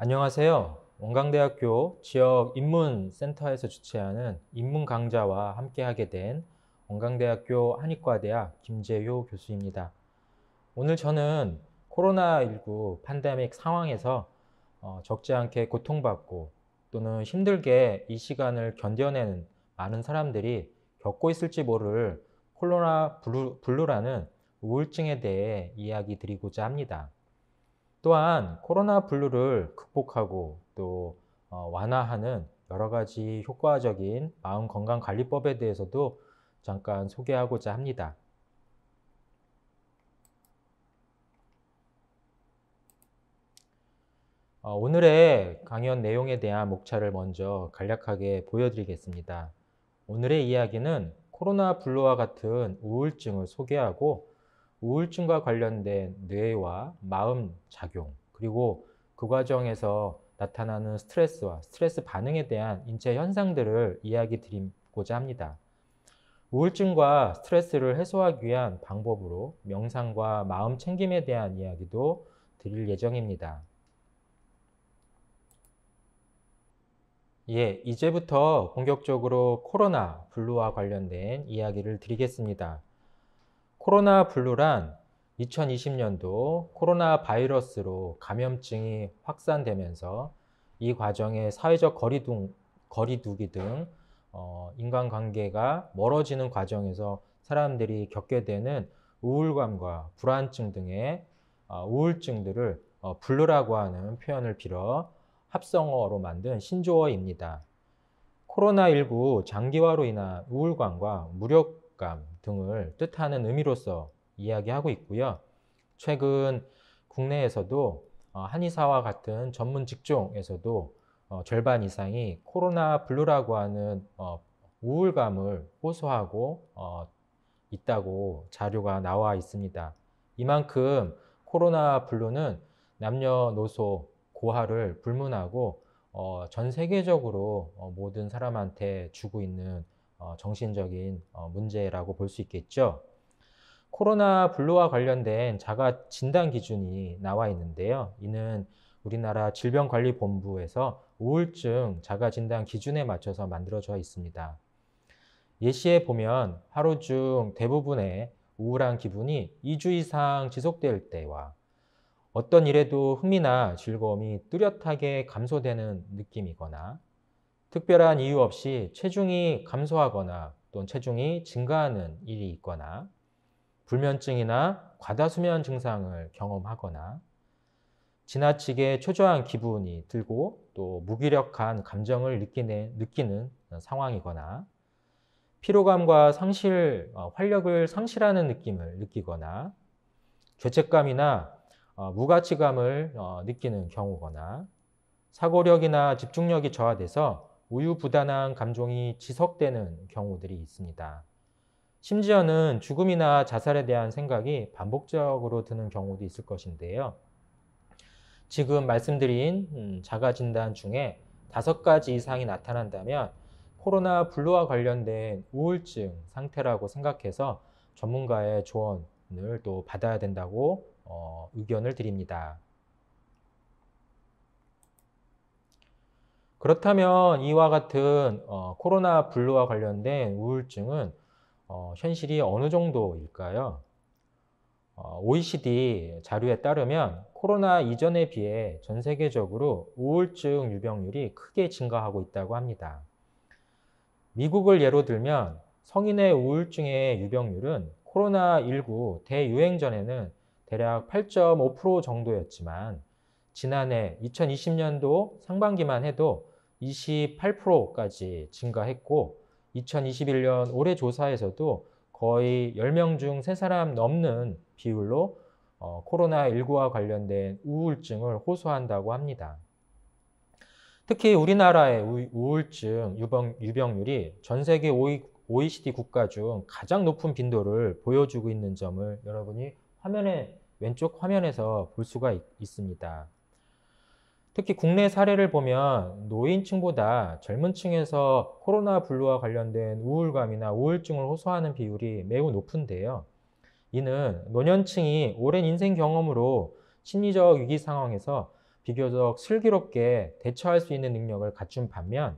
안녕하세요. 원광대학교 지역 인문센터에서 주최하는 인문 강좌와 함께하게 된 원광대학교 한의과대학 김재효 교수입니다. 오늘 저는 코로나19 팬데믹 상황에서 적지 않게 고통받고 또는 힘들게 이 시간을 견뎌내는 많은 사람들이 겪고 있을지 모를 코로나 블루라는 우울증에 대해 이야기 드리고자 합니다. 또한 코로나 블루를 극복하고 또 완화하는 여러 가지 효과적인 마음 건강 관리법에 대해서도 잠깐 소개하고자 합니다. 오늘의 강연 내용에 대한 목차를 먼저 간략하게 보여드리겠습니다. 오늘의 이야기는 코로나 블루와 같은 우울증을 소개하고 우울증과 관련된 뇌와 마음 작용, 그리고 그 과정에서 나타나는 스트레스와 스트레스 반응에 대한 인체 현상들을 이야기 드리고자 합니다. 우울증과 스트레스를 해소하기 위한 방법으로 명상과 마음 챙김에 대한 이야기도 드릴 예정입니다. 예, 이제부터 본격적으로 코로나 블루와 관련된 이야기를 드리겠습니다. 코로나 블루란 2020년도 코로나 바이러스로 감염증이 확산되면서 이 과정에 사회적 거리두기 등 인간관계가 멀어지는 과정에서 사람들이 겪게 되는 우울감과 불안증 등의 우울증들을 블루라고 하는 표현을 빌어 합성어로 만든 신조어입니다. 코로나19 장기화로 인한 우울감과 무력감 등을 뜻하는 의미로서 이야기하고 있고요. 최근 국내에서도 한의사와 같은 전문 직종에서도 절반 이상이 코로나 블루라고 하는 우울감을 호소하고 있다고 자료가 나와 있습니다. 이만큼 코로나 블루는 남녀노소 고하를 불문하고 전 세계적으로 모든 사람한테 주고 있는 정신적인 문제라고 볼 수 있겠죠. 코로나 블루와 관련된 자가 진단 기준이 나와 있는데요. 이는 우리나라 질병관리본부에서 우울증 자가 진단 기준에 맞춰서 만들어져 있습니다. 예시에 보면 하루 중 대부분의 우울한 기분이 2주 이상 지속될 때와 어떤 일에도 흥미나 즐거움이 뚜렷하게 감소되는 느낌이거나 특별한 이유 없이 체중이 감소하거나 또는 체중이 증가하는 일이 있거나 불면증이나 과다수면 증상을 경험하거나 지나치게 초조한 기분이 들고 또 무기력한 감정을 느끼는 상황이거나 피로감과 활력을 상실하는 느낌을 느끼거나 죄책감이나 무가치감을 느끼는 경우거나 사고력이나 집중력이 저하돼서 우유부단한 감정이 지속되는 경우들이 있습니다. 심지어는 죽음이나 자살에 대한 생각이 반복적으로 드는 경우도 있을 것인데요. 지금 말씀드린 자가진단 중에 5가지 이상이 나타난다면 코로나 블루와 관련된 우울증 상태라고 생각해서 전문가의 조언을 또 받아야 된다고 의견을 드립니다. 그렇다면 이와 같은 코로나 블루와 관련된 우울증은 현실이 어느 정도일까요? OECD 자료에 따르면 코로나 이전에 비해 전 세계적으로 우울증 유병률이 크게 증가하고 있다고 합니다. 미국을 예로 들면 성인의 우울증의 유병률은 코로나19 대유행 전에는 대략 8.5% 정도였지만 지난해 2020년도 상반기만 해도 28%까지 증가했고 2021년 올해 조사에서도 거의 10명 중 3사람 넘는 비율로 코로나19와 관련된 우울증을 호소한다고 합니다. 특히 우리나라의 우울증 유병률이 전 세계 OECD 국가 중 가장 높은 빈도를 보여주고 있는 점을 여러분이 왼쪽 화면에서 볼 수가 있습니다. 특히 국내 사례를 보면 노인층보다 젊은 층에서 코로나 블루와 관련된 우울감이나 우울증을 호소하는 비율이 매우 높은데요. 이는 노년층이 오랜 인생 경험으로 심리적 위기 상황에서 비교적 슬기롭게 대처할 수 있는 능력을 갖춘 반면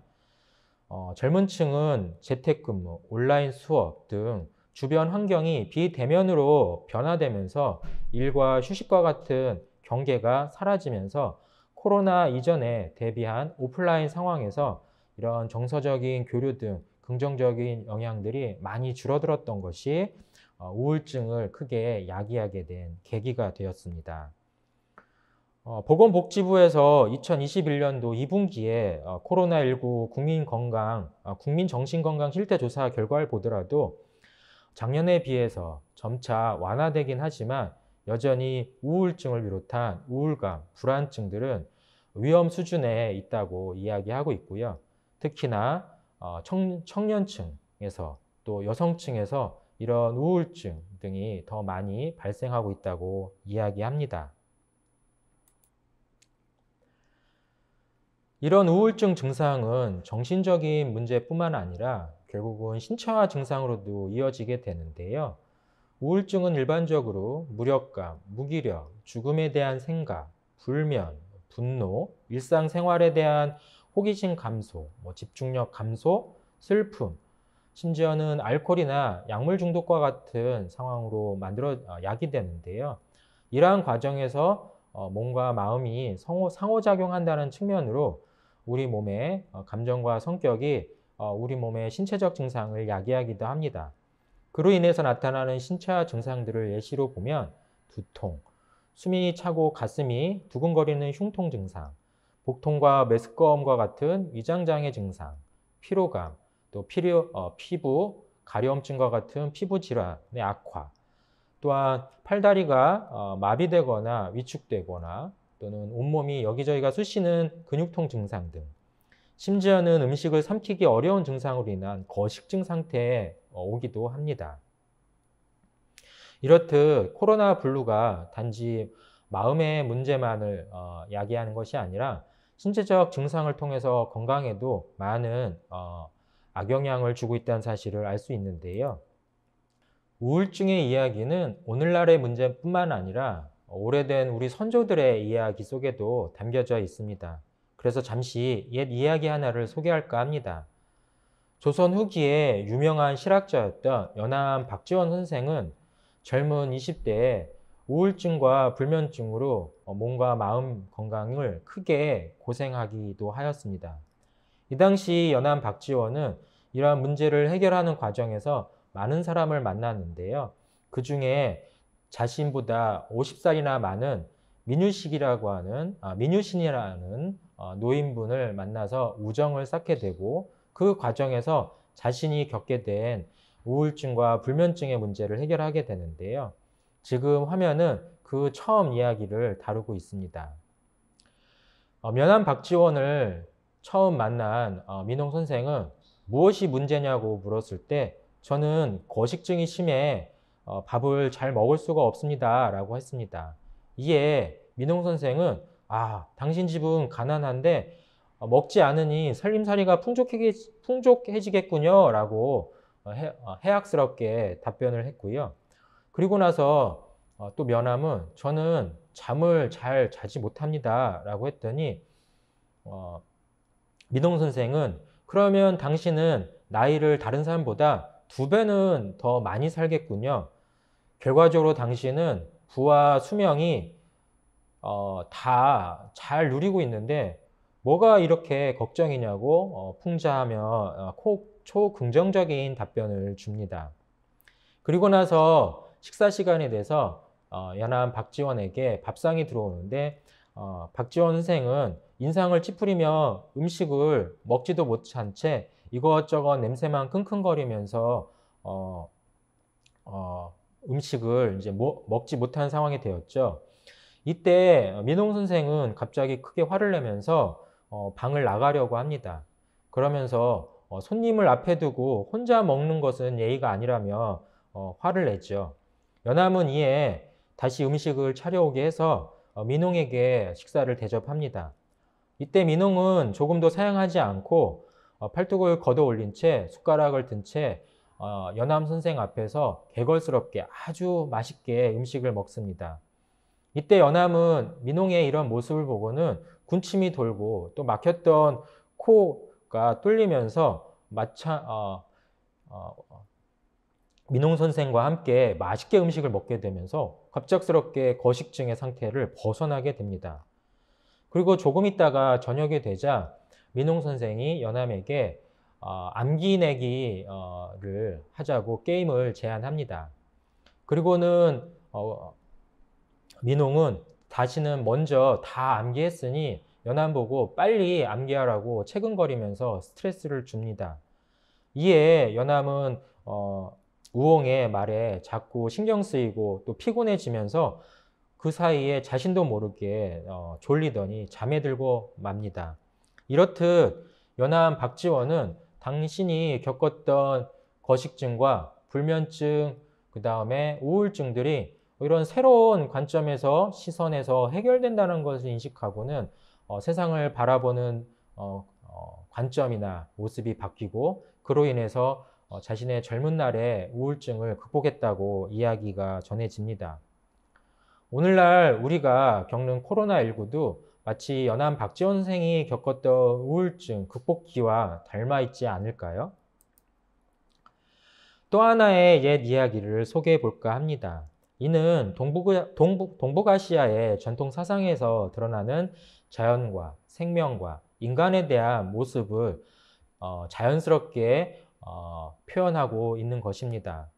젊은 층은 재택근무, 온라인 수업 등 주변 환경이 비대면으로 변화되면서 일과 휴식과 같은 경계가 사라지면서 코로나 이전에 대비한 오프라인 상황에서 이런 정서적인 교류 등 긍정적인 영향들이 많이 줄어들었던 것이 우울증을 크게 야기하게 된 계기가 되었습니다. 보건복지부에서 2021년도 2분기에 코로나19 국민정신건강 실태조사 결과를 보더라도 작년에 비해서 점차 완화되긴 하지만 여전히 우울증을 비롯한 우울감, 불안증들은 위험 수준에 있다고 이야기하고 있고요. 특히나 청년층에서 또 여성층에서 이런 우울증 등이 더 많이 발생하고 있다고 이야기합니다. 이런 우울증 증상은 정신적인 문제뿐만 아니라 결국은 신체화 증상으로도 이어지게 되는데요. 우울증은 일반적으로 무력감, 무기력, 죽음에 대한 생각, 불면, 분노, 일상생활에 대한 호기심 감소, 집중력 감소, 슬픔, 심지어는 알코올이나 약물 중독과 같은 상황으로 야기되는데요. 이러한 과정에서 몸과 마음이 상호작용한다는 측면으로 우리 몸의 감정과 성격이 우리 몸의 신체적 증상을 야기하기도 합니다. 그로 인해서 나타나는 신체화 증상들을 예시로 보면 두통, 숨이 차고 가슴이 두근거리는 흉통 증상, 복통과 메스꺼움과 같은 위장장애 증상, 피로감, 또 피부 가려움증과 같은 피부 질환의 악화, 또한 팔다리가 마비되거나 위축되거나 또는 온몸이 여기저기가 쑤시는 근육통 증상 등 심지어는 음식을 삼키기 어려운 증상으로 인한 거식증 상태에 오기도 합니다. 이렇듯 코로나 블루가 단지 마음의 문제만을 야기하는 것이 아니라 신체적 증상을 통해서 건강에도 많은 악영향을 주고 있다는 사실을 알 수 있는데요. 우울증의 이야기는 오늘날의 문제뿐만 아니라 오래된 우리 선조들의 이야기 속에도 담겨져 있습니다. 그래서 잠시 옛 이야기 하나를 소개할까 합니다. 조선 후기에 유명한 실학자였던 연암 박지원 선생은 젊은 20대에 우울증과 불면증으로 몸과 마음 건강을 크게 고생하기도 하였습니다. 이 당시 연암 박지원은 이러한 문제를 해결하는 과정에서 많은 사람을 만났는데요. 그 중에 자신보다 50살이나 많은 민유신이라는 노인분을 만나서 우정을 쌓게 되고 그 과정에서 자신이 겪게 된 우울증과 불면증의 문제를 해결하게 되는데요. 지금 화면은 그 처음 이야기를 다루고 있습니다. 연암 박지원을 처음 만난 민홍 선생은 무엇이 문제냐고 물었을 때 저는 거식증이 심해 밥을 잘 먹을 수가 없습니다 라고 했습니다. 이에 민홍 선생은 당신 집은 가난한데 먹지 않으니 살림살이가 풍족해지겠군요 라고 해악스럽게 답변을 했고요. 그리고 나서 또 면함은 저는 잠을 잘 자지 못합니다 라고 했더니 민홍 선생은 그러면 당신은 나이를 다른 사람보다 2배는 더 많이 살겠군요. 결과적으로 당신은 부와 수명이 다 잘 누리고 있는데 뭐가 이렇게 걱정이냐고 풍자하며 초긍정적인 답변을 줍니다. 그리고 나서 식사 시간이 돼서 연암 박지원에게 밥상이 들어오는데 박지원 선생은 인상을 찌푸리며 음식을 먹지도 못한 채 이것저것 냄새만 킁킁거리면서 음식을 이제 먹지 못한 상황이 되었죠. 이때 민홍 선생은 갑자기 크게 화를 내면서 방을 나가려고 합니다. 그러면서 손님을 앞에 두고 혼자 먹는 것은 예의가 아니라며 화를 내죠. 연암은 이에 다시 음식을 차려오게 해서 민홍에게 식사를 대접합니다. 이때 민홍은 조금도 사양하지 않고 팔뚝을 걷어 올린 채 숟가락을 든 채 연암 선생 앞에서 개걸스럽게 아주 맛있게 음식을 먹습니다. 이때 연암은 민홍의 이런 모습을 보고는 군침이 돌고 또 막혔던 코가 뚫리면서 어, 민홍 선생과 함께 맛있게 음식을 먹게 되면서 갑작스럽게 거식증의 상태를 벗어나게 됩니다. 그리고 조금 있다가 저녁이 되자 민홍 선생이 연암에게 암기 내기를 하자고 게임을 제안합니다. 그리고는 민홍은 다시는 먼저 다 암기했으니 연암 보고 빨리 암기하라고 체근거리면서 스트레스를 줍니다. 이에 연암은 우홍의 말에 자꾸 신경 쓰이고 또 피곤해지면서 그 사이에 자신도 모르게 졸리더니 잠에 들고 맙니다. 이렇듯 연암 박지원은 당신이 겪었던 거식증과 불면증, 그 다음에 우울증들이 이런 새로운 관점에서 시선에서 해결된다는 것을 인식하고는 세상을 바라보는 관점이나 모습이 바뀌고 그로 인해서 자신의 젊은 날의 우울증을 극복했다고 이야기가 전해집니다. 오늘날 우리가 겪는 코로나19도 마치 연암 박지원 선생이 겪었던 우울증 극복기와 닮아 있지 않을까요? 또 하나의 옛 이야기를 소개해 볼까 합니다. 이는 동북아시아의 전통 사상에서 드러나는 자연과 생명과 인간에 대한 모습을 자연스럽게 표현하고 있는 것입니다.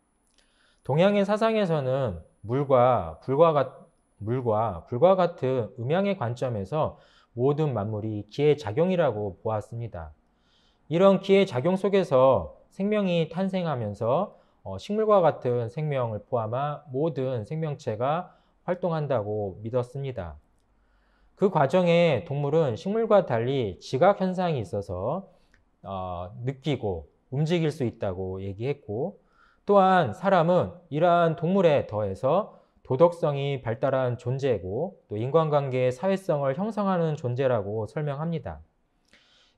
동양의 사상에서는 물과 불과 같은 음양의 관점에서 모든 만물이 기회작용이라고 보았습니다. 이런 기회작용 속에서 생명이 탄생하면서 식물과 같은 생명을 포함한 모든 생명체가 활동한다고 믿었습니다. 그 과정에 동물은 식물과 달리 지각 현상이 있어서 느끼고 움직일 수 있다고 얘기했고, 또한 사람은 이러한 동물에 더해서 도덕성이 발달한 존재고 또 인간관계의 사회성을 형성하는 존재라고 설명합니다.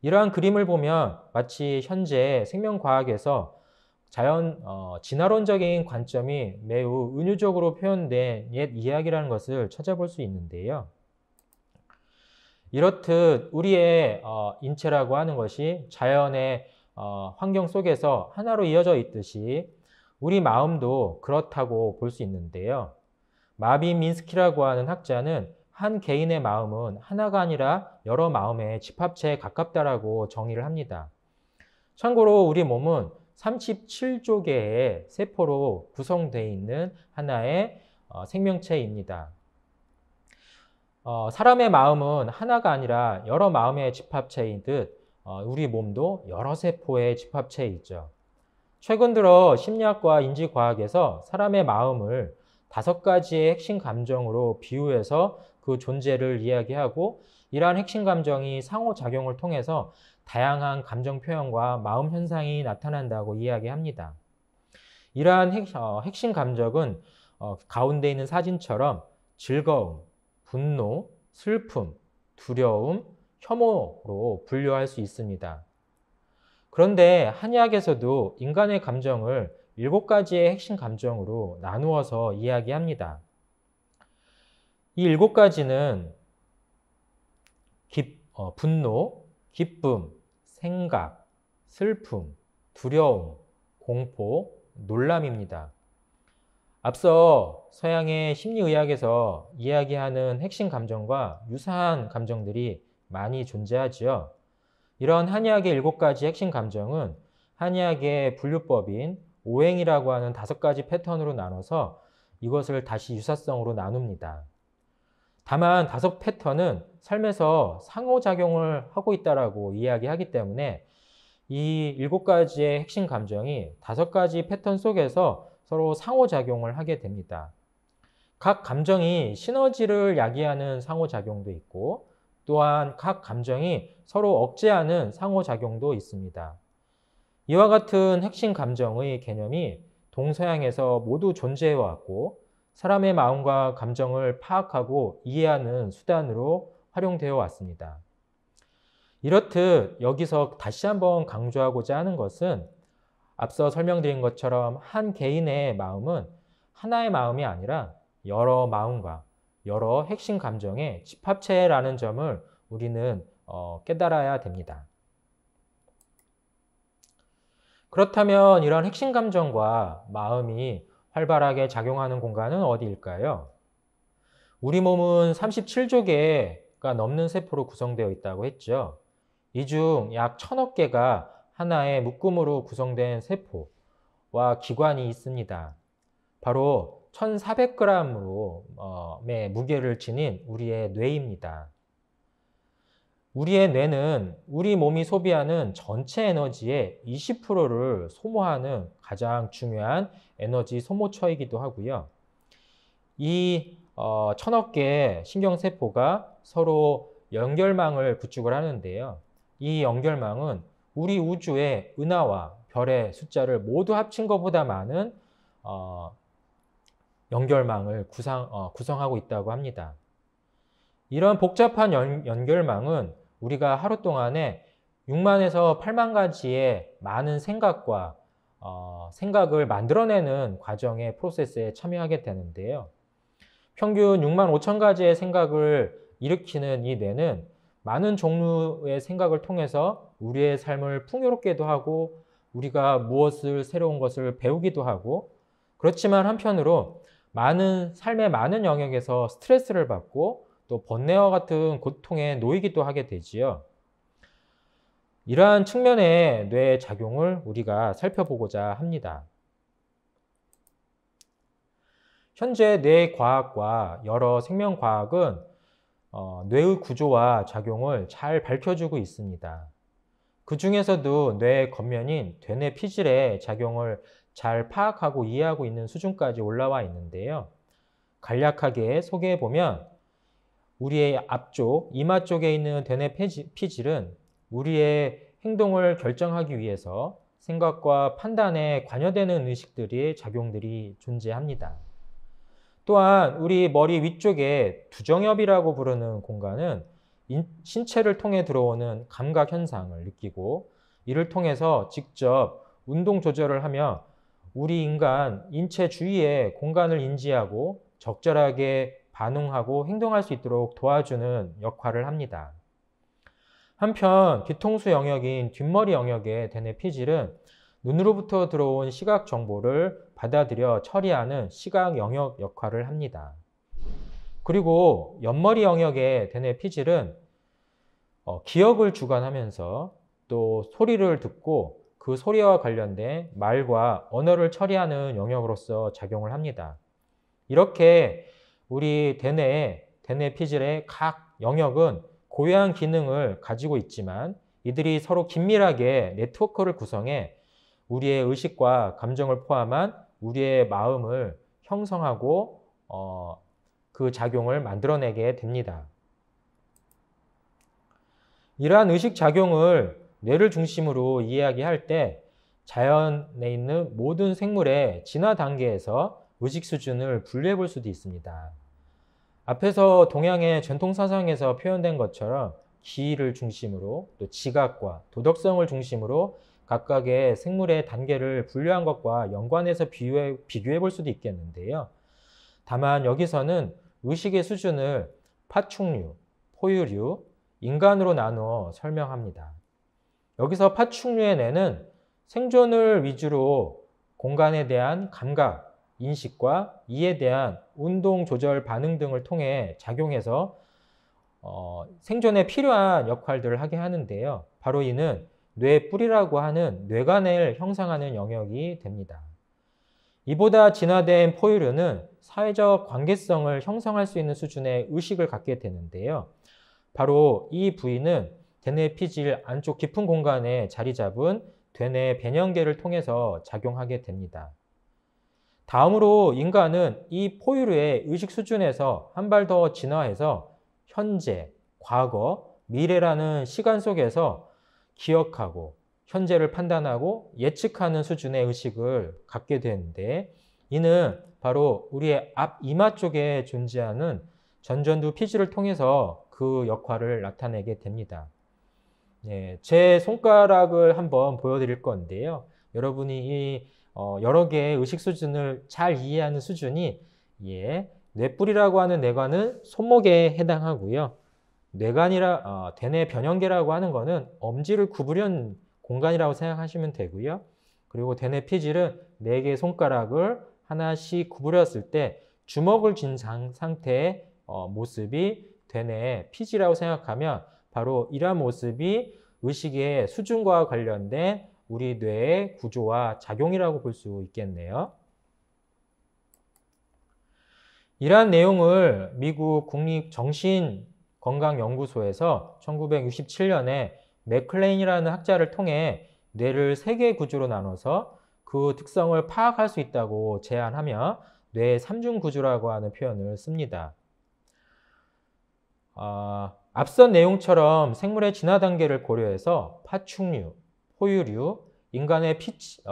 이러한 그림을 보면 마치 현재 생명과학에서 진화론적인 관점이 매우 은유적으로 표현된 옛 이야기라는 것을 찾아볼 수 있는데요. 이렇듯 우리의 인체라고 하는 것이 자연의 환경 속에서 하나로 이어져 있듯이 우리 마음도 그렇다고 볼 수 있는데요. 마빈 민스키라고 하는 학자는 한 개인의 마음은 하나가 아니라 여러 마음의 집합체에 가깝다라고 정의를 합니다. 참고로 우리 몸은 37조 개의 세포로 구성되어 있는 하나의 생명체입니다. 사람의 마음은 하나가 아니라 여러 마음의 집합체인 듯 우리 몸도 여러 세포의 집합체에 있죠. 최근 들어 심리학과 인지과학에서 사람의 마음을 5가지의 핵심 감정으로 비유해서 그 존재를 이야기하고 이러한 핵심 감정이 상호작용을 통해서 다양한 감정 표현과 마음 현상이 나타난다고 이야기합니다. 이러한 핵심 감정은 가운데 있는 사진처럼 즐거움, 분노, 슬픔, 두려움, 혐오로 분류할 수 있습니다. 그런데 한의학에서도 인간의 감정을 7가지의 핵심 감정으로 나누어서 이야기합니다. 이 7가지는 분노, 기쁨, 생각, 슬픔, 두려움, 공포, 놀람입니다. 앞서 서양의 심리의학에서 이야기하는 핵심 감정과 유사한 감정들이 많이 존재하지요. 이런 한의학의 7가지 핵심 감정은 한의학의 분류법인 오행이라고 하는 5가지 패턴으로 나눠서 이것을 다시 유사성으로 나눕니다. 다만 5 패턴은 삶에서 상호작용을 하고 있다고 이야기하기 때문에 이 7가지의 핵심 감정이 5가지 패턴 속에서 서로 상호작용을 하게 됩니다. 각 감정이 시너지를 야기하는 상호작용도 있고 또한 각 감정이 서로 억제하는 상호작용도 있습니다. 이와 같은 핵심 감정의 개념이 동서양에서 모두 존재해왔고 사람의 마음과 감정을 파악하고 이해하는 수단으로 활용되어 왔습니다. 이렇듯 여기서 다시 한번 강조하고자 하는 것은 앞서 설명드린 것처럼 한 개인의 마음은 하나의 마음이 아니라 여러 마음과 여러 핵심 감정의 집합체라는 점을 우리는 깨달아야 됩니다. 그렇다면 이런 핵심 감정과 마음이 활발하게 작용하는 공간은 어디일까요? 우리 몸은 37조 개가 넘는 세포로 구성되어 있다고 했죠. 이 중 약 1000억 개가 하나의 묶음으로 구성된 세포와 기관이 있습니다. 바로 1400g의 무게를 지닌 우리의 뇌입니다. 우리의 뇌는 우리 몸이 소비하는 전체 에너지의 20%를 소모하는 가장 중요한 에너지 소모처이기도 하고요. 이 1000억 개의 신경세포가 서로 연결망을 구축을 하는데요. 이 연결망은 우리 우주의 은하와 별의 숫자를 모두 합친 것보다 많은 연결망을 구성하고 있다고 합니다. 이런 복잡한 연결망은 우리가 하루 동안에 6만에서 8만 가지의 많은 생각과 생각을 만들어내는 과정의 프로세스에 참여하게 되는데요. 평균 6만 5천 가지의 생각을 일으키는 이 뇌는 많은 종류의 생각을 통해서 우리의 삶을 풍요롭게도 하고 우리가 무엇을 새로운 것을 배우기도 하고 그렇지만 한편으로 삶의 많은 영역에서 스트레스를 받고 또 번뇌와 같은 고통에 놓이기도 하게 되지요. 이러한 측면의 뇌의 작용을 우리가 살펴보고자 합니다. 현재 뇌과학과 여러 생명과학은 뇌의 구조와 작용을 잘 밝혀주고 있습니다. 그 중에서도 뇌의 겉면인 되뇌 피질의 작용을 잘 파악하고 이해하고 있는 수준까지 올라와 있는데요. 간략하게 소개해보면 우리의 앞쪽, 이마 쪽에 있는 되뇌 피질은 우리의 행동을 결정하기 위해서 생각과 판단에 관여되는 의식들의 작용들이 존재합니다. 또한 우리 머리 위쪽에 두정엽이라고 부르는 공간은 신체를 통해 들어오는 감각 현상을 느끼고 이를 통해서 직접 운동 조절을 하며 우리 인간 인체 주위의 공간을 인지하고 적절하게 반응하고 행동할 수 있도록 도와주는 역할을 합니다. 한편 뒤통수 영역인 뒷머리 영역의 되뇌 피질은 눈으로부터 들어온 시각 정보를 받아들여 처리하는 시각 영역 역할을 합니다. 그리고 옆머리 영역의 되뇌 피질은 기억을 주관하면서 또 소리를 듣고 그 소리와 관련된 말과 언어를 처리하는 영역으로서 작용을 합니다. 이렇게 우리 되뇌 피질의 각 영역은 고유한 기능을 가지고 있지만 이들이 서로 긴밀하게 네트워크를 구성해 우리의 의식과 감정을 포함한 우리의 마음을 형성하고 그 작용을 만들어내게 됩니다. 이러한 의식작용을 뇌를 중심으로 이야기할 때 자연에 있는 모든 생물의 진화 단계에서 의식 수준을 분류해 볼 수도 있습니다. 앞에서 동양의 전통사상에서 표현된 것처럼 기의를 중심으로 또 지각과 도덕성을 중심으로 각각의 생물의 단계를 분류한 것과 연관해서 비교해 볼 수도 있겠는데요. 다만 여기서는 의식의 수준을 파충류, 포유류, 인간으로 나누어 설명합니다. 여기서 파충류의 뇌는 생존을 위주로 공간에 대한 감각, 인식과 이에 대한 운동 조절 반응 등을 통해 작용해서 생존에 필요한 역할들을 하게 하는데요. 바로 이는 뇌뿌리라고 하는 뇌관을 형성하는 영역이 됩니다. 이보다 진화된 포유류는 사회적 관계성을 형성할 수 있는 수준의 의식을 갖게 되는데요. 바로 이 부위는 되뇌 피질 안쪽 깊은 공간에 자리 잡은 되뇌 배년계를 통해서 작용하게 됩니다. 다음으로 인간은 이 포유류의 의식 수준에서 한 발 더 진화해서 현재, 과거, 미래라는 시간 속에서 기억하고 현재를 판단하고 예측하는 수준의 의식을 갖게 되는데 이는 바로 우리의 앞 이마 쪽에 존재하는 전전두 피질을 통해서 그 역할을 나타내게 됩니다. 제 손가락을 한번 보여드릴 건데요. 여러분이 이 여러 개의 의식 수준을 잘 이해하는 수준이 뇌뿔이라고 하는 뇌관은 손목에 해당하고요. 대뇌 변형계라고 하는 것은 엄지를 구부린 공간이라고 생각하시면 되고요. 그리고 대뇌 피질은 4개의 손가락을 하나씩 구부렸을 때 주먹을 쥔 상태의 모습이 대뇌 피질이라고 생각하면 바로 이러한 모습이 의식의 수준과 관련된 우리 뇌의 구조와 작용이라고 볼 수 있겠네요. 이러한 내용을 미국 국립정신건강연구소에서 1967년에 맥클레인이라는 학자를 통해 뇌를 3개의 구조로 나눠서 그 특성을 파악할 수 있다고 제안하며 뇌 3중 구조라고 하는 표현을 씁니다. 앞선 내용처럼 생물의 진화 단계를 고려해서 파충류, 포유류, 인간의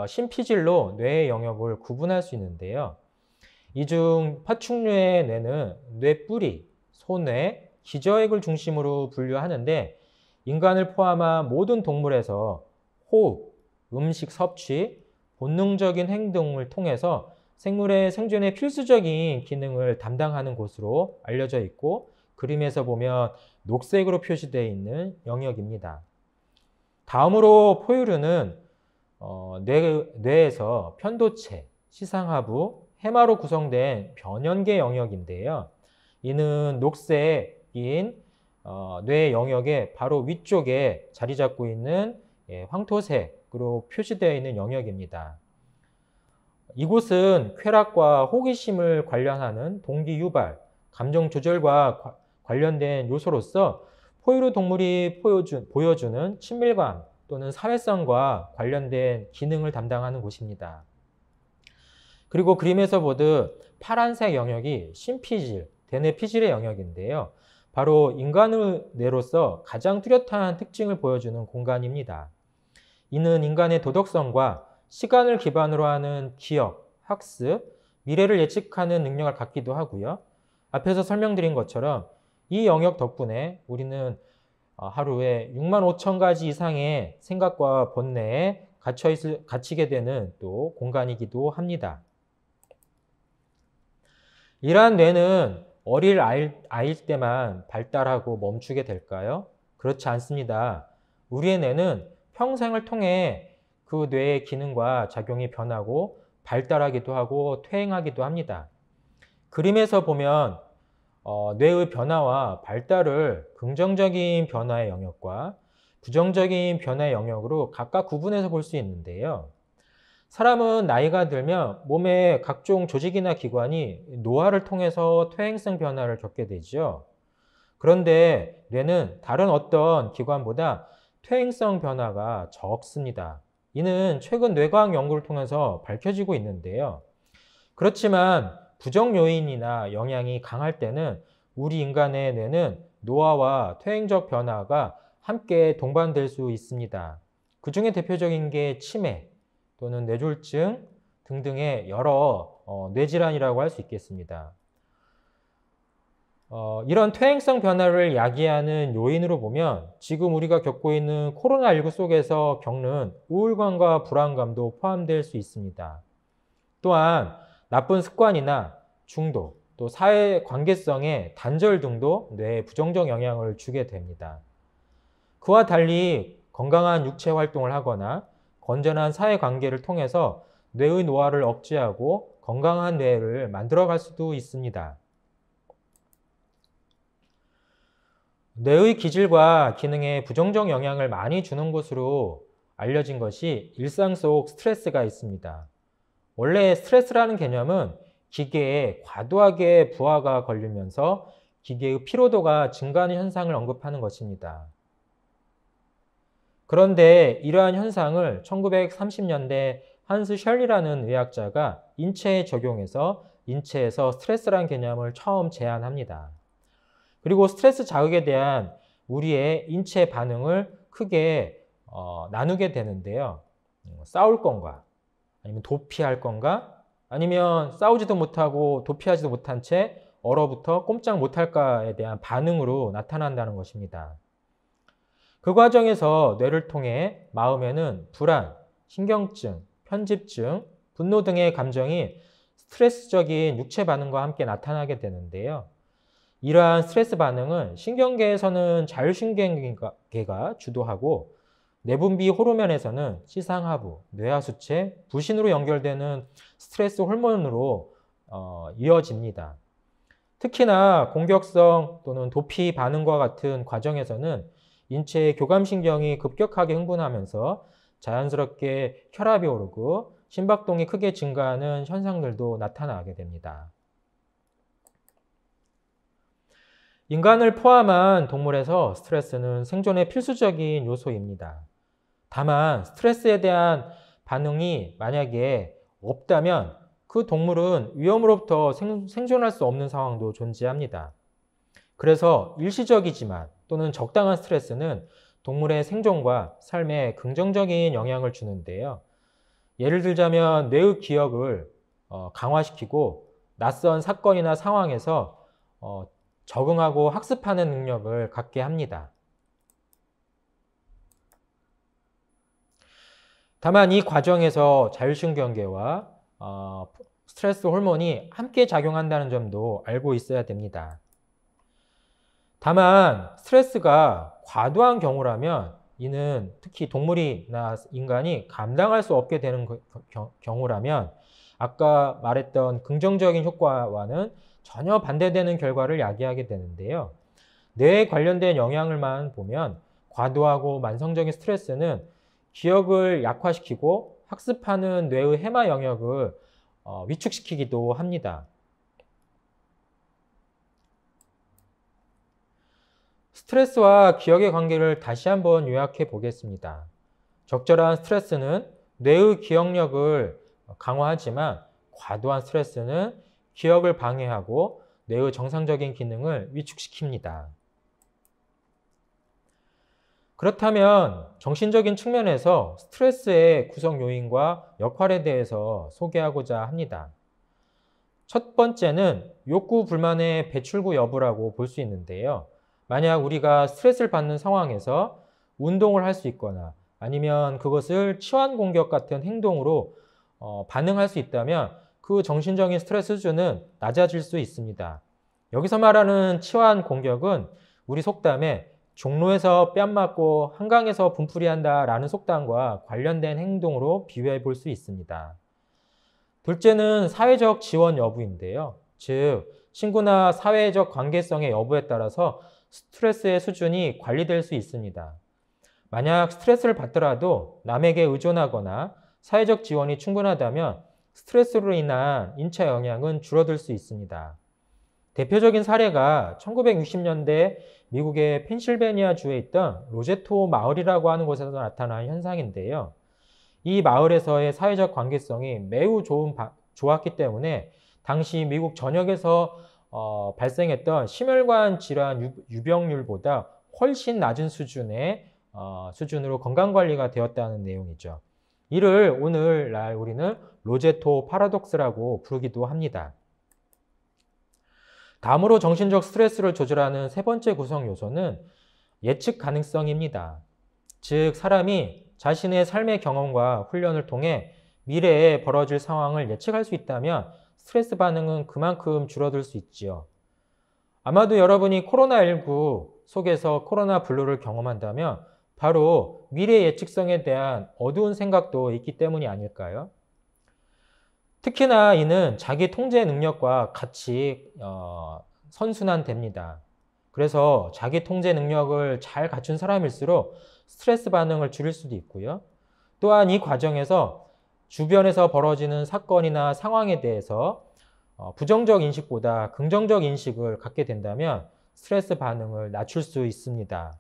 심피질로 뇌의 영역을 구분할 수 있는데요. 이 중 파충류의 뇌는 뇌뿌리, 소뇌, 기저액을 중심으로 분류하는데 인간을 포함한 모든 동물에서 호흡, 음식 섭취, 본능적인 행동을 통해서 생물의 생존에 필수적인 기능을 담당하는 곳으로 알려져 있고 그림에서 보면 녹색으로 표시되어 있는 영역입니다. 다음으로 포유류는 뇌에서 편도체, 시상하부, 해마로 구성된 변연계 영역인데요. 이는 녹색인 뇌 영역의 바로 위쪽에 자리 잡고 있는 황토색으로 표시되어 있는 영역입니다. 이곳은 쾌락과 호기심을 관련하는 동기 유발, 감정 조절과 관련된 요소로서 포유류 동물이 보여주는 친밀감 또는 사회성과 관련된 기능을 담당하는 곳입니다. 그리고 그림에서 보듯 파란색 영역이 심피질, 대뇌 피질의 영역인데요. 바로 인간의 뇌로서 가장 뚜렷한 특징을 보여주는 공간입니다. 이는 인간의 도덕성과 시간을 기반으로 하는 기억, 학습, 미래를 예측하는 능력을 갖기도 하고요. 앞에서 설명드린 것처럼 이 영역 덕분에 우리는 하루에 6만 5천 가지 이상의 생각과 번뇌에 갇히게 되는 또 공간이기도 합니다. 이러한 뇌는 어릴 아이일 때만 발달하고 멈추게 될까요? 그렇지 않습니다. 우리의 뇌는 평생을 통해 그 뇌의 기능과 작용이 변하고 발달하기도 하고 퇴행하기도 합니다. 그림에서 보면 뇌의 변화와 발달을 긍정적인 변화의 영역과 부정적인 변화의 영역으로 각각 구분해서 볼 수 있는데요. 사람은 나이가 들면 몸의 각종 조직이나 기관이 노화를 통해서 퇴행성 변화를 겪게 되죠. 그런데 뇌는 다른 어떤 기관보다 퇴행성 변화가 적습니다. 이는 최근 뇌과학 연구를 통해서 밝혀지고 있는데요. 그렇지만 부정 요인이나 영향이 강할 때는 우리 인간의 뇌는 노화와 퇴행적 변화가 함께 동반될 수 있습니다. 그 중에 대표적인 게 치매 또는 뇌졸중 등등의 여러 뇌질환이라고 할 수 있겠습니다. 이런 퇴행성 변화를 야기하는 요인으로 보면 지금 우리가 겪고 있는 코로나19 속에서 겪는 우울감과 불안감도 포함될 수 있습니다. 또한 나쁜 습관이나 중독, 또 사회 관계성의 단절 등도 뇌에 부정적 영향을 주게 됩니다. 그와 달리 건강한 육체 활동을 하거나 건전한 사회 관계를 통해서 뇌의 노화를 억제하고 건강한 뇌를 만들어갈 수도 있습니다. 뇌의 기질과 기능에 부정적 영향을 많이 주는 것으로 알려진 것이 일상 속 스트레스가 있습니다. 원래 스트레스라는 개념은 기계에 과도하게 부하가 걸리면서 기계의 피로도가 증가하는 현상을 언급하는 것입니다. 그런데 이러한 현상을 1930년대 한스 셜리라는 의학자가 인체에 적용해서 인체에서 스트레스라는 개념을 처음 제안합니다. 그리고 스트레스 자극에 대한 우리의 인체 반응을 크게 나누게 되는데요. 싸울 건가? 아니면 도피할 건가? 아니면 싸우지도 못하고 도피하지도 못한 채 얼어붙어 꼼짝 못할까에 대한 반응으로 나타난다는 것입니다. 그 과정에서 뇌를 통해 마음에는 불안, 신경증, 편집증, 분노 등의 감정이 스트레스적인 육체 반응과 함께 나타나게 되는데요. 이러한 스트레스 반응은 신경계에서는 자율신경계가 주도하고 내분비 호르몬에서는 시상하부, 뇌하수체, 부신으로 연결되는 스트레스 호르몬으로 이어집니다. 특히나 공격성 또는 도피 반응과 같은 과정에서는 인체의 교감신경이 급격하게 흥분하면서 자연스럽게 혈압이 오르고 심박동이 크게 증가하는 현상들도 나타나게 됩니다. 인간을 포함한 동물에서 스트레스는 생존의 필수적인 요소입니다. 다만 스트레스에 대한 반응이 만약에 없다면 그 동물은 위험으로부터 생존할 수 없는 상황도 존재합니다. 그래서 일시적이지만 또는 적당한 스트레스는 동물의 생존과 삶에 긍정적인 영향을 주는데요. 예를 들자면 뇌의 기억을 강화시키고 낯선 사건이나 상황에서 적응하고 학습하는 능력을 갖게 합니다. 다만 이 과정에서 자율신경계와 스트레스 호르몬이 함께 작용한다는 점도 알고 있어야 됩니다. 다만 스트레스가 과도한 경우라면 이는 특히 동물이나 인간이 감당할 수 없게 되는 경우라면 아까 말했던 긍정적인 효과와는 전혀 반대되는 결과를 야기하게 되는데요. 뇌에 관련된 영향을만 보면 과도하고 만성적인 스트레스는 기억을 약화시키고 학습하는 뇌의 해마 영역을 위축시키기도 합니다. 스트레스와 기억의 관계를 다시 한번 요약해 보겠습니다. 적절한 스트레스는 뇌의 기억력을 강화하지만 과도한 스트레스는 기억을 방해하고 뇌의 정상적인 기능을 위축시킵니다. 그렇다면 정신적인 측면에서 스트레스의 구성 요인과 역할에 대해서 소개하고자 합니다. 첫 번째는 욕구 불만의 배출구 여부라고 볼 수 있는데요. 만약 우리가 스트레스를 받는 상황에서 운동을 할 수 있거나 아니면 그것을 치환 공격 같은 행동으로 반응할 수 있다면 그 정신적인 스트레스 수준은 낮아질 수 있습니다. 여기서 말하는 치환 공격은 우리 속담에 종로에서 뺨 맞고 한강에서 분풀이 한다 라는 속담과 관련된 행동으로 비유해 볼 수 있습니다. 둘째는 사회적 지원 여부인데요. 즉, 친구나 사회적 관계성의 여부에 따라서 스트레스의 수준이 관리될 수 있습니다. 만약 스트레스를 받더라도 남에게 의존하거나 사회적 지원이 충분하다면 스트레스로 인한 인체 영향은 줄어들 수 있습니다. 대표적인 사례가 1960년대 미국의 펜실베니아주에 있던 로제토 마을이라고 하는 곳에서 나타난 현상인데요. 이 마을에서의 사회적 관계성이 매우 좋았기 때문에 당시 미국 전역에서 발생했던 심혈관 질환 유병률보다 훨씬 낮은 수준으로 건강관리가 되었다는 내용이죠. 이를 오늘날 우리는 로제토 파라독스라고 부르기도 합니다. 다음으로 정신적 스트레스를 조절하는 세 번째 구성 요소는 예측 가능성입니다. 즉, 사람이 자신의 삶의 경험과 훈련을 통해 미래에 벌어질 상황을 예측할 수 있다면 스트레스 반응은 그만큼 줄어들 수 있지요. 아마도 여러분이 코로나19 속에서 코로나 블루를 경험한다면 바로 미래 예측성에 대한 어두운 생각도 있기 때문이 아닐까요? 특히나 이는 자기 통제 능력과 같이 선순환됩니다. 그래서 자기 통제 능력을 잘 갖춘 사람일수록 스트레스 반응을 줄일 수도 있고요. 또한 이 과정에서 주변에서 벌어지는 사건이나 상황에 대해서 부정적 인식보다 긍정적 인식을 갖게 된다면 스트레스 반응을 낮출 수 있습니다.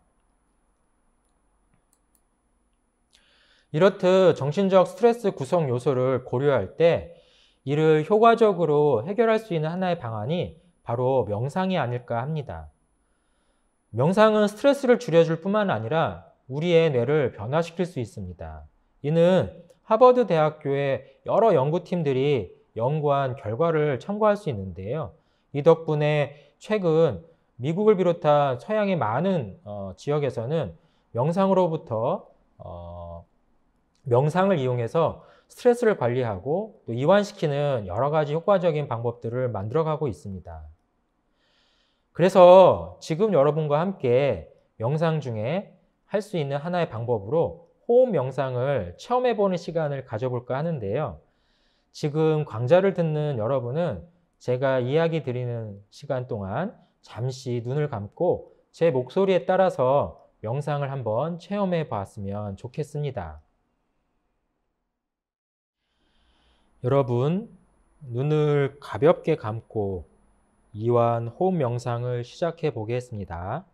이렇듯 정신적 스트레스 구성 요소를 고려할 때 이를 효과적으로 해결할 수 있는 하나의 방안이 바로 명상이 아닐까 합니다. 명상은 스트레스를 줄여줄 뿐만 아니라 우리의 뇌를 변화시킬 수 있습니다. 이는 하버드 대학교의 여러 연구팀들이 연구한 결과를 참고할 수 있는데요. 이 덕분에 최근 미국을 비롯한 서양의 많은 지역에서는 명상을 이용해서 스트레스를 관리하고 또 이완시키는 여러 가지 효과적인 방법들을 만들어가고 있습니다. 그래서 지금 여러분과 함께 명상 중에 할 수 있는 하나의 방법으로 호흡 명상을 체험해보는 시간을 가져볼까 하는데요. 지금 강좌를 듣는 여러분은 제가 이야기 드리는 시간 동안 잠시 눈을 감고 제 목소리에 따라서 명상을 한번 체험해 봤으면 좋겠습니다. 여러분, 눈을 가볍게 감고 이완 호흡 명상을 시작해 보겠습니다.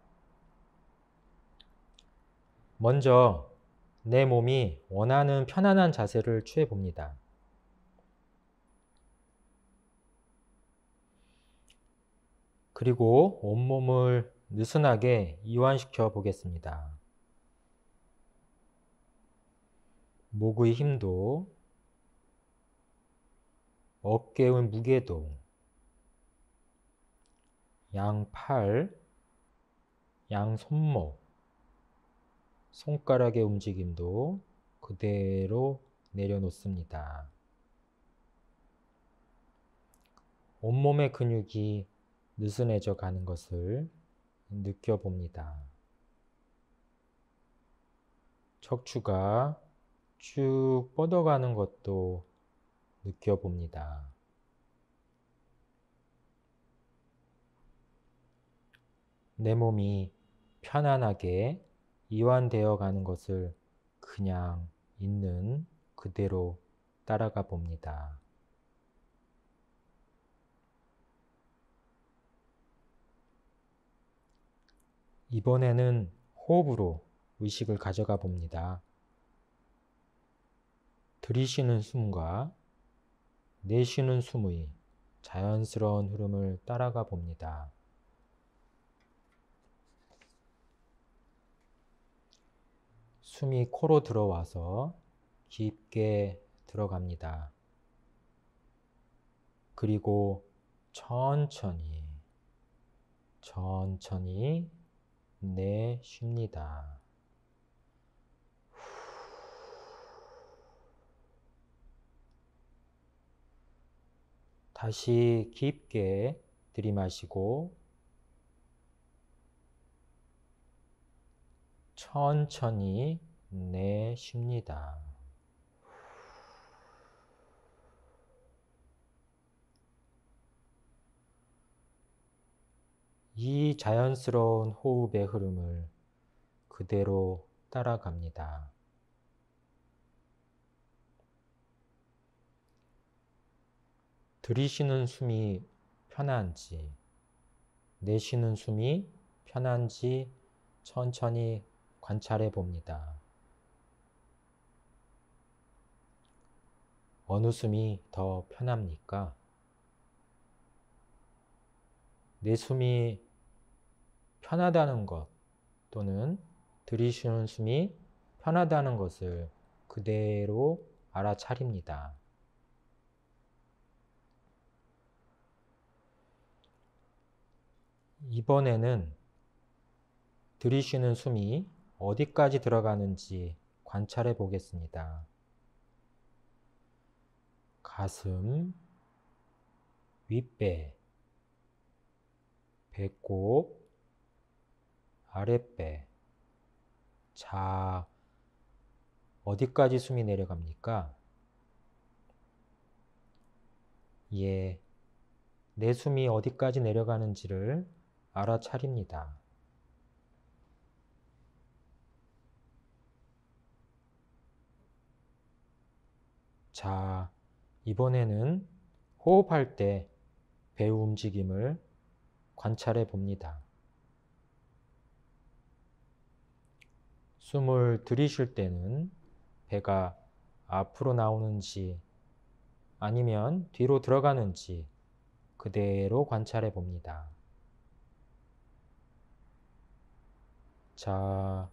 먼저 내 몸이 원하는 편안한 자세를 취해 봅니다. 그리고 온몸을 느슨하게 이완시켜 보겠습니다. 목의 힘도, 어깨의 무게도, 양팔, 양손목, 손가락의 움직임도 그대로 내려놓습니다. 온몸의 근육이 느슨해져 가는 것을 느껴봅니다. 척추가 쭉 뻗어가는 것도 느껴봅니다. 내 몸이 편안하게 이완되어 가는 것을 그냥 있는 그대로 따라가 봅니다. 이번에는 호흡으로 의식을 가져가 봅니다. 들이쉬는 숨과 내쉬는 숨의 자연스러운 흐름을 따라가 봅니다. 숨이 코로 들어와서 깊게 들어갑니다. 그리고 천천히 내쉽니다. 다시 깊게 들이마시고 천천히 내쉽니다. 이 자연스러운 호흡의 흐름을 그대로 따라갑니다. 들이쉬는 숨이 편한지, 내쉬는 숨이 편한지 천천히 관찰해 봅니다. 어느 숨이 더 편합니까? 내 숨이 편하다는 것 또는 들이쉬는 숨이 편하다는 것을 그대로 알아차립니다. 이번에는 들이쉬는 숨이 어디까지 들어가는지 관찰해 보겠습니다. 가슴, 윗배, 배꼽, 아랫배. 자, 어디까지 숨이 내려갑니까? 예, 내 숨이 어디까지 내려가는지를 알아차립니다. 자, 이번에는 호흡할 때 배우 움직임을 관찰해 봅니다. 숨을 들이쉴 때는 배가 앞으로 나오는지 아니면 뒤로 들어가는지 그대로 관찰해 봅니다. 자,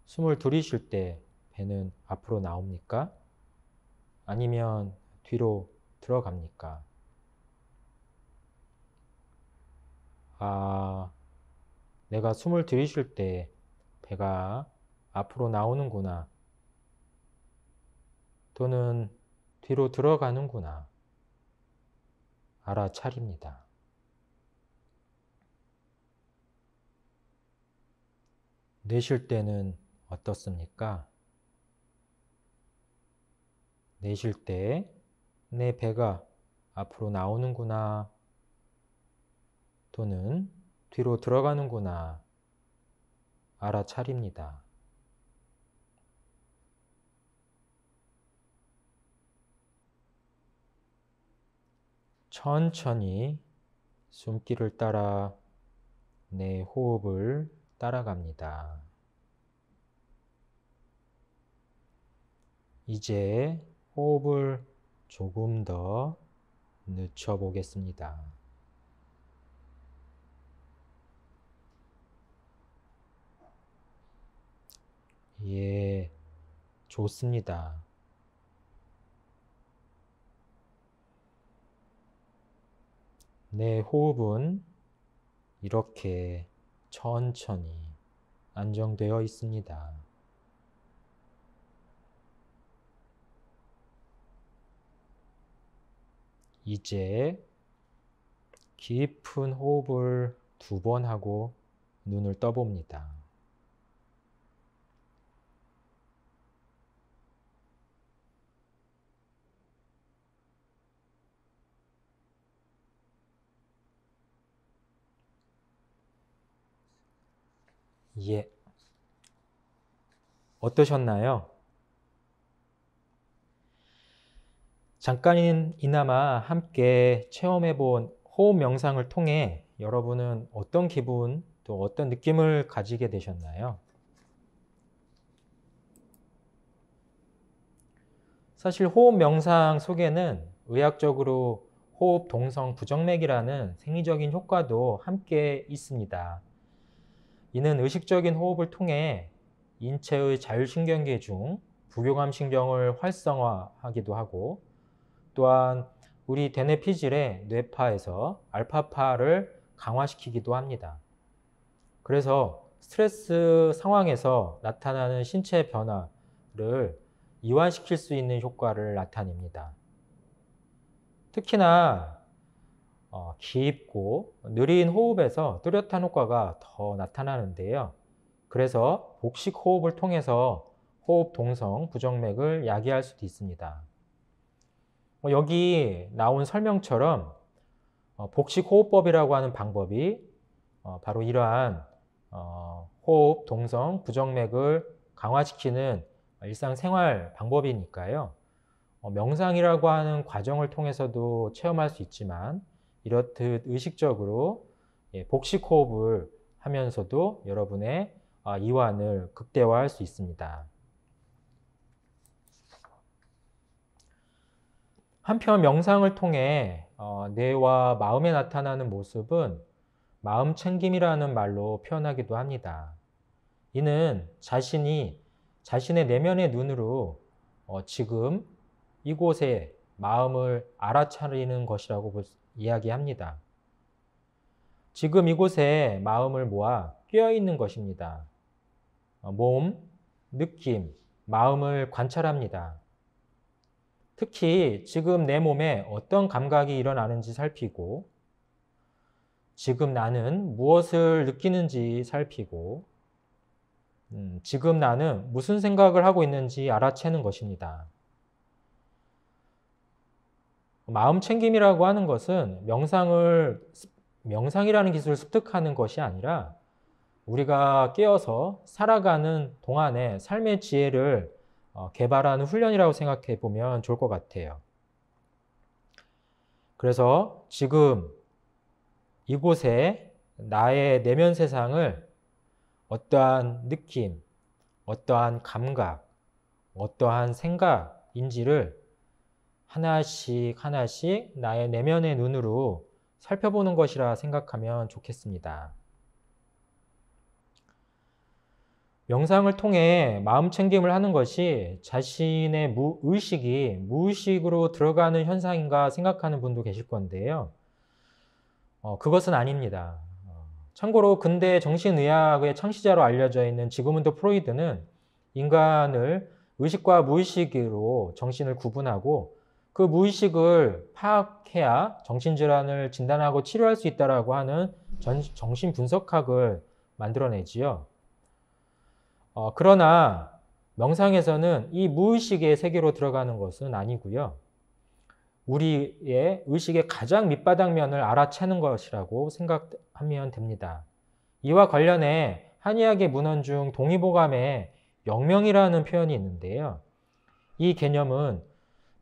숨을 들이쉴 때 배는 앞으로 나옵니까? 아니면 뒤로 들어갑니까? 아, 내가 숨을 들이쉴 때 배가 앞으로 나오는구나. 또는 뒤로 들어가는구나 알아차립니다. 내쉴 때는 어떻습니까? 내쉴 때 내 배가 앞으로 나오는구나 또는 뒤로 들어가는구나 알아차립니다. 천천히 숨길을 따라 내 호흡을 따라갑니다. 이제 호흡을 조금 더 늦춰보겠습니다. 예, 좋습니다. 내 호흡은 이렇게 천천히 안정되어 있습니다. 이제 깊은 호흡을 2번 하고 눈을 떠봅니다. 예, 어떠셨나요? 잠깐이나마 함께 체험해본 호흡 명상을 통해 여러분은 어떤 기분 또 어떤 느낌을 가지게 되셨나요? 사실 호흡 명상 속에는 의학적으로 호흡 동성 부정맥이라는 생리적인 효과도 함께 있습니다. 이는 의식적인 호흡을 통해 인체의 자율신경계 중 부교감신경을 활성화하기도 하고 또한 우리 대뇌 피질의 뇌파에서 알파파를 강화시키기도 합니다. 그래서 스트레스 상황에서 나타나는 신체 변화를 이완시킬 수 있는 효과를 나타냅니다. 특히나 깊고 느린 호흡에서 뚜렷한 효과가 더 나타나는데요. 그래서 복식 호흡을 통해서 호흡 동성 부정맥을 야기할 수도 있습니다. 여기 나온 설명처럼 복식 호흡법이라고 하는 방법이 바로 이러한 호흡 동성 부정맥을 강화시키는 일상생활 방법이니까요. 명상이라고 하는 과정을 통해서도 체험할 수 있지만 이렇듯 의식적으로 복식 호흡을 하면서도 여러분의 이완을 극대화할 수 있습니다. 한편 명상을 통해 뇌와 마음에 나타나는 모습은 마음 챙김이라는 말로 표현하기도 합니다. 이는 자신의 내면의 눈으로 지금 이곳에 마음을 알아차리는 것이라고 이야기합니다. 지금 이곳에 마음을 모아 깨어있는 것입니다. 몸, 느낌, 마음을 관찰합니다. 특히 지금 내 몸에 어떤 감각이 일어나는지 살피고 지금 나는 무엇을 느끼는지 살피고 지금 나는 무슨 생각을 하고 있는지 알아채는 것입니다. 마음 챙김이라고 하는 것은 명상이라는 기술을 습득하는 것이 아니라 우리가 깨어서 살아가는 동안에 삶의 지혜를 개발하는 훈련이라고 생각해 보면 좋을 것 같아요. 그래서 지금 이곳에 나의 내면 세상을 어떠한 느낌, 어떠한 감각, 어떠한 생각인지를 하나씩 하나씩 나의 내면의 눈으로 살펴보는 것이라 생각하면 좋겠습니다. 명상을 통해 마음 챙김을 하는 것이 자신의 의식이 무의식으로 들어가는 현상인가 생각하는 분도 계실 건데요. 그것은 아닙니다. 참고로 근대 정신의학의 창시자로 알려져 있는 지그문드 프로이드는 인간을 의식과 무의식으로 정신을 구분하고 그 무의식을 파악해야 정신질환을 진단하고 치료할 수 있다라고 하는 정신분석학을 만들어내지요. 그러나 명상에서는 이 무의식의 세계로 들어가는 것은 아니고요. 우리의 의식의 가장 밑바닥면을 알아채는 것이라고 생각하면 됩니다. 이와 관련해 한의학의 문헌 중 동의보감에 영명이라는 표현이 있는데요. 이 개념은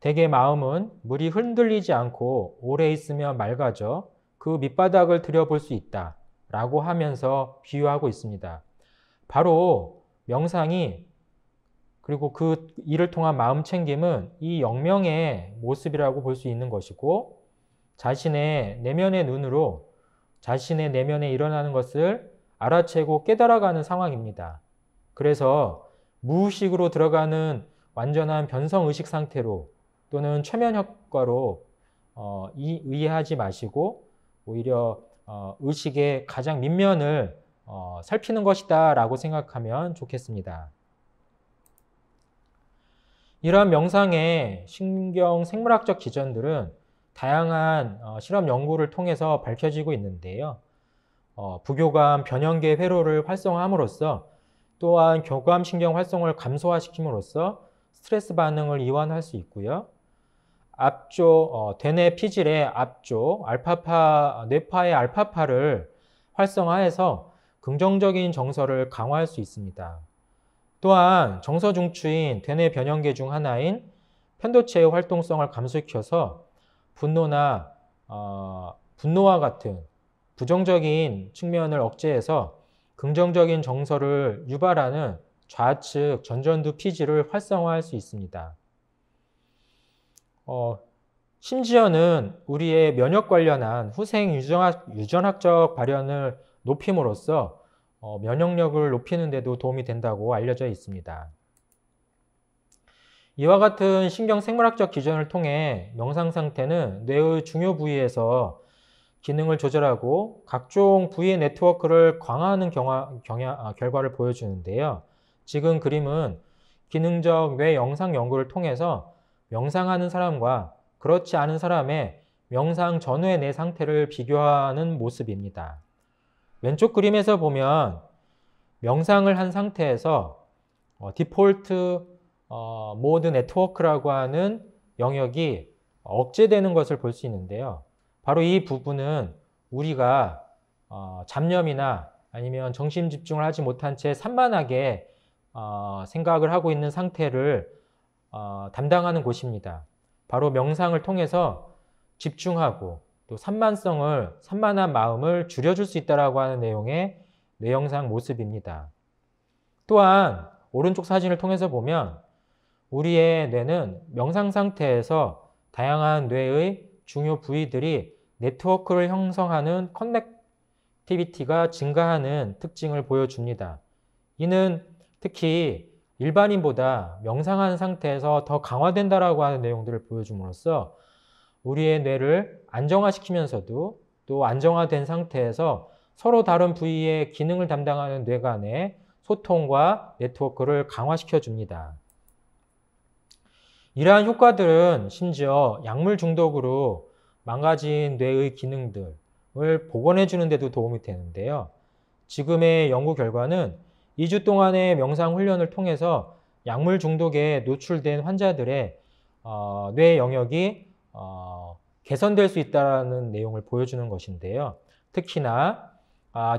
대개 마음은 물이 흔들리지 않고 오래 있으면 맑아져 그 밑바닥을 들여볼 수 있다 라고 하면서 비유하고 있습니다. 바로 명상이 그리고 그 이를 통한 마음 챙김은 이 영명의 모습이라고 볼 수 있는 것이고 자신의 내면의 눈으로 자신의 내면에 일어나는 것을 알아채고 깨달아가는 상황입니다. 그래서 무의식으로 들어가는 완전한 변성의식 상태로 또는 최면 효과로 이해하지 마시고 오히려 의식의 가장 밑면을 살피는 것이다 라고 생각하면 좋겠습니다. 이러한 명상의 신경 생물학적 기전들은 다양한 실험 연구를 통해서 밝혀지고 있는데요. 부교감 변형계 회로를 활성화함으로써 또한 교감신경 활성을 감소화시킴으로써 스트레스 반응을 이완할 수 있고요. 앞쪽 대뇌 피질의 앞쪽 뇌파의 알파파를 활성화해서 긍정적인 정서를 강화할 수 있습니다. 또한 정서 중추인 대뇌 변형계 중 하나인 편도체의 활동성을 감소시켜서 분노와 같은 부정적인 측면을 억제해서 긍정적인 정서를 유발하는 좌측 전전두 피질을 활성화할 수 있습니다. 심지어는 우리의 면역 관련한 후생 유전학적 발현을 높임으로써 면역력을 높이는 데도 도움이 된다고 알려져 있습니다. 이와 같은 신경생물학적 기전을 통해 명상 상태는 뇌의 중요 부위에서 기능을 조절하고 각종 부위의 네트워크를 강화하는 결과를 보여주는데요. 지금 그림은 기능적 뇌 영상 연구를 통해서 명상하는 사람과 그렇지 않은 사람의 명상 전후의 뇌 상태를 비교하는 모습입니다. 왼쪽 그림에서 보면 명상을 한 상태에서 디폴트 모드 네트워크라고 하는 영역이 억제되는 것을 볼 수 있는데요. 바로 이 부분은 우리가 잡념이나 아니면 정신 집중을 하지 못한 채 산만하게 생각을 하고 있는 상태를 담당하는 곳입니다. 바로 명상을 통해서 집중하고 또 산만한 마음을 줄여줄 수 있다고 하는 내용의 뇌영상 모습입니다. 또한 오른쪽 사진을 통해서 보면 우리의 뇌는 명상 상태에서 다양한 뇌의 중요 부위들이 네트워크를 형성하는 커넥티비티가 증가하는 특징을 보여줍니다. 이는 특히 일반인보다 명상한 상태에서 더 강화된다라고 하는 내용들을 보여줌으로써 우리의 뇌를 안정화시키면서도 또 안정화된 상태에서 서로 다른 부위의 기능을 담당하는 뇌 간의 소통과 네트워크를 강화시켜 줍니다. 이러한 효과들은 심지어 약물 중독으로 망가진 뇌의 기능들을 복원해 주는 데도 도움이 되는데요. 지금의 연구 결과는 2주 동안의 명상 훈련을 통해서 약물 중독에 노출된 환자들의 뇌 영역이 개선될 수 있다는 내용을 보여주는 것인데요. 특히나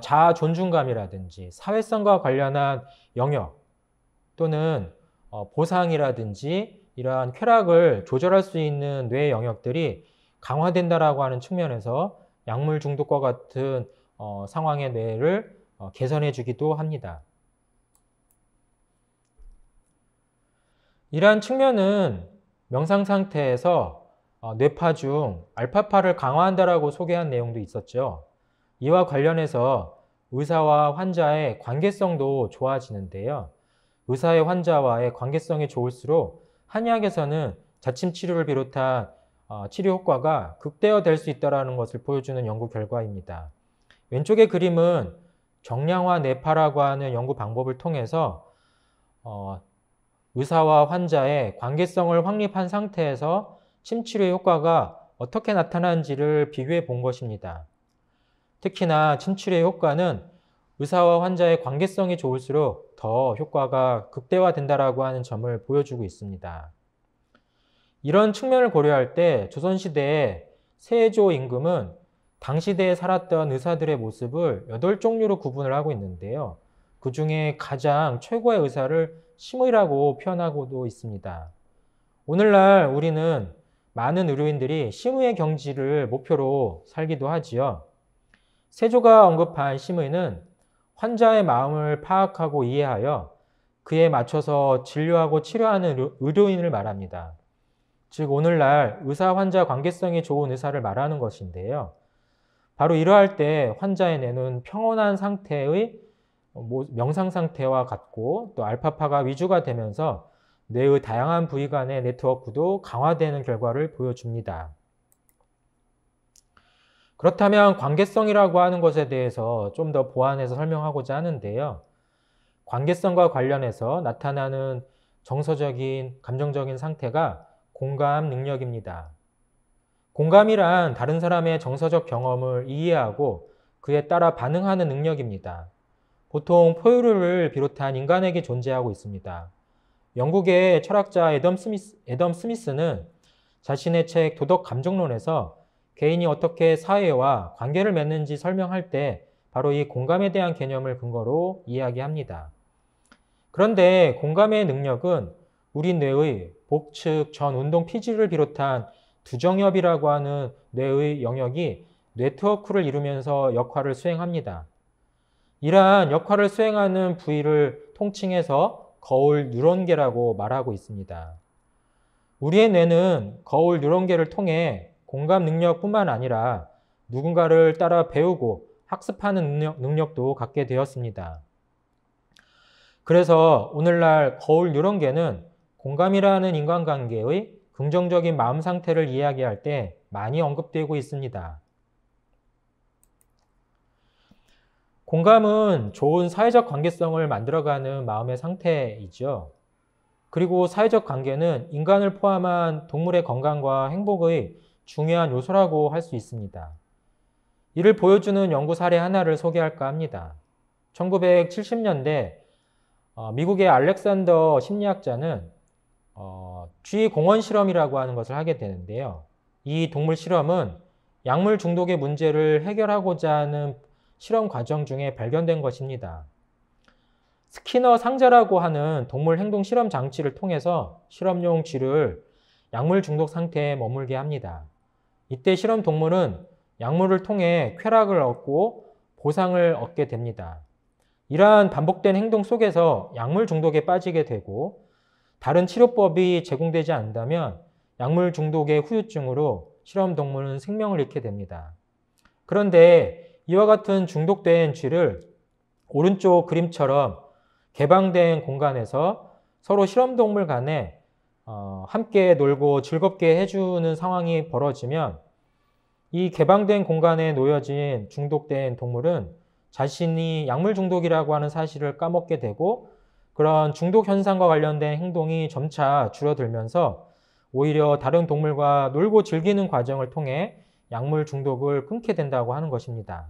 자아 존중감이라든지 사회성과 관련한 영역 또는 보상이라든지 이러한 쾌락을 조절할 수 있는 뇌 영역들이 강화된다라고 하는 측면에서 약물 중독과 같은 상황의 뇌를 개선해 주기도 합니다. 이러한 측면은 명상 상태에서 뇌파 중 알파파를 강화한다라고 소개한 내용도 있었죠. 이와 관련해서 의사와 환자의 관계성도 좋아지는데요. 의사의 환자와의 관계성이 좋을수록 한의학에서는 자침 치료를 비롯한 치료 효과가 극대화될 수 있다는 것을 보여주는 연구 결과입니다. 왼쪽의 그림은 정량화 뇌파라고 하는 연구 방법을 통해서 의사와 환자의 관계성을 확립한 상태에서 침치료의 효과가 어떻게 나타나는지를 비교해 본 것입니다. 특히나 침치료의 효과는 의사와 환자의 관계성이 좋을수록 더 효과가 극대화된다라고 하는 점을 보여주고 있습니다. 이런 측면을 고려할 때 조선시대의 세조 임금은 당시대에 살았던 의사들의 모습을 8종류로 구분을 하고 있는데요. 그 중에 가장 최고의 의사를 심의라고 표현하고도 있습니다. 오늘날 우리는 많은 의료인들이 심의의 경지를 목표로 살기도 하지요. 세조가 언급한 심의는 환자의 마음을 파악하고 이해하여 그에 맞춰서 진료하고 치료하는 의료인을 말합니다. 즉 오늘날 의사-환자 관계성이 좋은 의사를 말하는 것인데요. 바로 이러할 때 환자의 뇌는 평온한 상태의 명상 상태와 같고 또 알파파가 위주가 되면서 뇌의 다양한 부위 간의 네트워크도 강화되는 결과를 보여줍니다. 그렇다면 관계성이라고 하는 것에 대해서 좀 더 보완해서 설명하고자 하는데요. 관계성과 관련해서 나타나는 정서적인, 감정적인 상태가 공감 능력입니다. 공감이란 다른 사람의 정서적 경험을 이해하고 그에 따라 반응하는 능력입니다. 보통 포유류를 비롯한 인간에게 존재하고 있습니다. 영국의 철학자 애덤 스미스는 자신의 책 도덕 감정론에서 개인이 어떻게 사회와 관계를 맺는지 설명할 때 바로 이 공감에 대한 개념을 근거로 이야기합니다. 그런데 공감의 능력은 우리 뇌의 복측, 전, 운동, 피지를 비롯한 두정엽이라고 하는 뇌의 영역이 네트워크를 이루면서 역할을 수행합니다. 이러한 역할을 수행하는 부위를 통칭해서 거울 뉴런계라고 말하고 있습니다. 우리의 뇌는 거울 뉴런계를 통해 공감 능력뿐만 아니라 누군가를 따라 배우고 학습하는 능력도 갖게 되었습니다. 그래서 오늘날 거울 뉴런계는 공감이라는 인간관계의 긍정적인 마음 상태를 이야기할 때 많이 언급되고 있습니다. 공감은 좋은 사회적 관계성을 만들어가는 마음의 상태이죠. 그리고 사회적 관계는 인간을 포함한 동물의 건강과 행복의 중요한 요소라고 할 수 있습니다. 이를 보여주는 연구 사례 하나를 소개할까 합니다. 1970년대 미국의 알렉산더 심리학자는 쥐 공원 실험이라고 하는 것을 하게 되는데요. 이 동물 실험은 약물 중독의 문제를 해결하고자 하는 실험 과정 중에 발견된 것입니다. 스키너 상자라고 하는 동물 행동 실험 장치를 통해서 실험용 쥐를 약물 중독 상태에 머물게 합니다. 이때 실험 동물은 약물을 통해 쾌락을 얻고 보상을 얻게 됩니다. 이러한 반복된 행동 속에서 약물 중독에 빠지게 되고 다른 치료법이 제공되지 않는다면 약물 중독의 후유증으로 실험 동물은 생명을 잃게 됩니다. 그런데 이와 같은 중독된 쥐를 오른쪽 그림처럼 개방된 공간에서 서로 실험 동물 간에 함께 놀고 즐겁게 해주는 상황이 벌어지면 이 개방된 공간에 놓여진 중독된 동물은 자신이 약물 중독이라고 하는 사실을 까먹게 되고 그런 중독 현상과 관련된 행동이 점차 줄어들면서 오히려 다른 동물과 놀고 즐기는 과정을 통해 약물 중독을 끊게 된다고 하는 것입니다.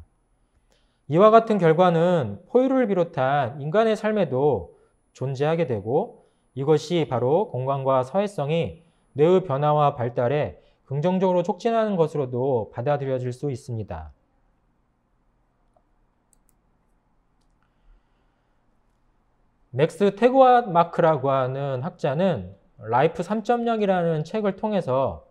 이와 같은 결과는 포유류를 비롯한 인간의 삶에도 존재하게 되고 이것이 바로 공감과 사회성이 뇌의 변화와 발달에 긍정적으로 촉진하는 것으로도 받아들여질 수 있습니다. 맥스 테그와마크라고 하는 학자는 라이프 3.0이라는 책을 통해서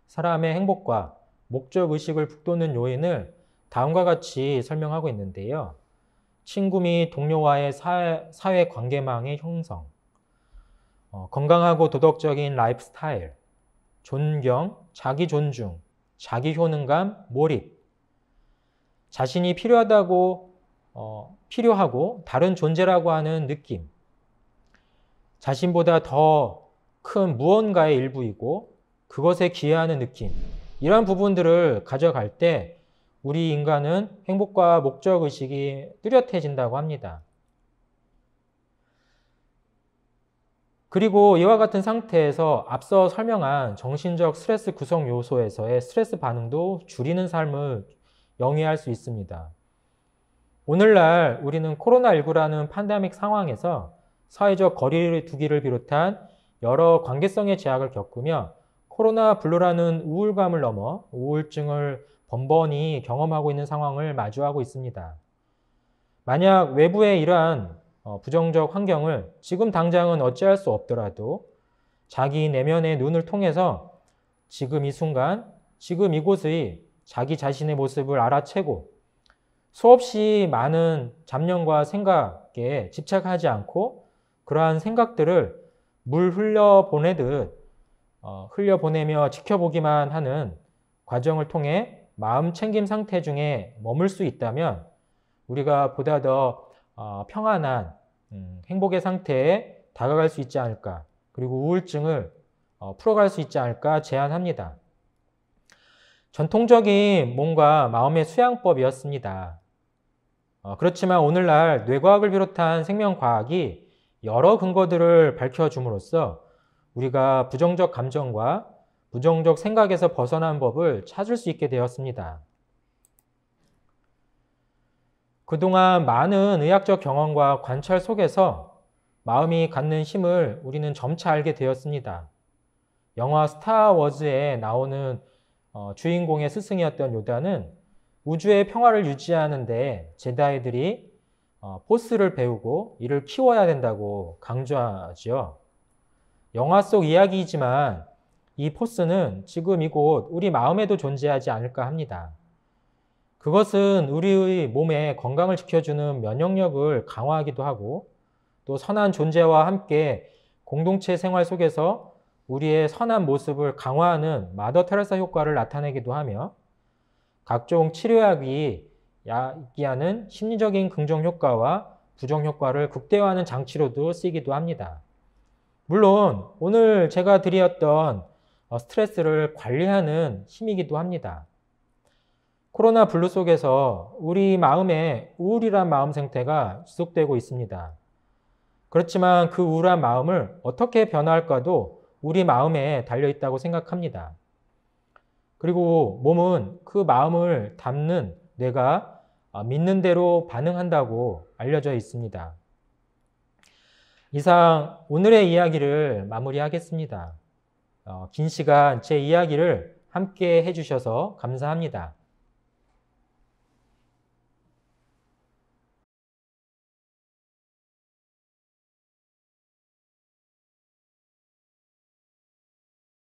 사람의 행복과 목적의식을 북돋는 요인을 다음과 같이 설명하고 있는데요. 친구 및 동료와의 사회 관계망의 형성, 건강하고 도덕적인 라이프 스타일, 존경, 자기 존중, 자기 효능감, 몰입, 자신이 필요하고 다른 존재라고 하는 느낌, 자신보다 더 큰 무언가의 일부이고 그것에 기여하는 느낌, 이런 부분들을 가져갈 때 우리 인간은 행복과 목적의식이 뚜렷해진다고 합니다. 그리고 이와 같은 상태에서 앞서 설명한 정신적 스트레스 구성 요소에서의 스트레스 반응도 줄이는 삶을 영위할 수 있습니다. 오늘날 우리는 코로나19라는 팬데믹 상황에서 사회적 거리를 두기를 비롯한 여러 관계성의 제약을 겪으며 코로나 블루라는 우울감을 넘어 우울증을 번번이 경험하고 있는 상황을 마주하고 있습니다. 만약 외부의 이러한 부정적 환경을 지금 당장은 어찌할 수 없더라도 자기 내면의 눈을 통해서 지금 이 순간, 지금 이곳의 자기 자신의 모습을 알아채고 수없이 많은 잡념과 생각에 집착하지 않고 그러한 생각들을 물 흘려보내듯 흘려보내며 지켜보기만 하는 과정을 통해 마음 챙김 상태 중에 머물 수 있다면 우리가 보다 더 평안한 행복의 상태에 다가갈 수 있지 않을까, 그리고 우울증을 풀어갈 수 있지 않을까 제안합니다. 전통적인 몸과 마음의 수양법이었습니다. 그렇지만 오늘날 뇌과학을 비롯한 생명과학이 여러 근거들을 밝혀줌으로써 우리가 부정적 감정과 부정적 생각에서 벗어난 법을 찾을 수 있게 되었습니다. 그동안 많은 의학적 경험과 관찰 속에서 마음이 갖는 힘을 우리는 점차 알게 되었습니다. 영화 스타워즈에 나오는 주인공의 스승이었던 요다는 우주의 평화를 유지하는 데 제다이들이 포스를 배우고 이를 키워야 된다고 강조하죠. 영화 속 이야기이지만 이 포스는 지금 이곳 우리 마음에도 존재하지 않을까 합니다. 그것은 우리의 몸의 건강을 지켜주는 면역력을 강화하기도 하고 또 선한 존재와 함께 공동체 생활 속에서 우리의 선한 모습을 강화하는 마더 테레사 효과를 나타내기도 하며 각종 치료약이 야기하는 심리적인 긍정 효과와 부정 효과를 극대화하는 장치로도 쓰이기도 합니다. 물론 오늘 제가 드렸던 스트레스를 관리하는 힘이기도 합니다. 코로나 블루 속에서 우리 마음에 우울이란 마음 상태가 지속되고 있습니다. 그렇지만 그 우울한 마음을 어떻게 변화할까도 우리 마음에 달려있다고 생각합니다. 그리고 몸은 그 마음을 담는 뇌가 믿는 대로 반응한다고 알려져 있습니다. 이상 오늘의 이야기를 마무리하겠습니다. 긴 시간 제 이야기를 함께 해주셔서 감사합니다.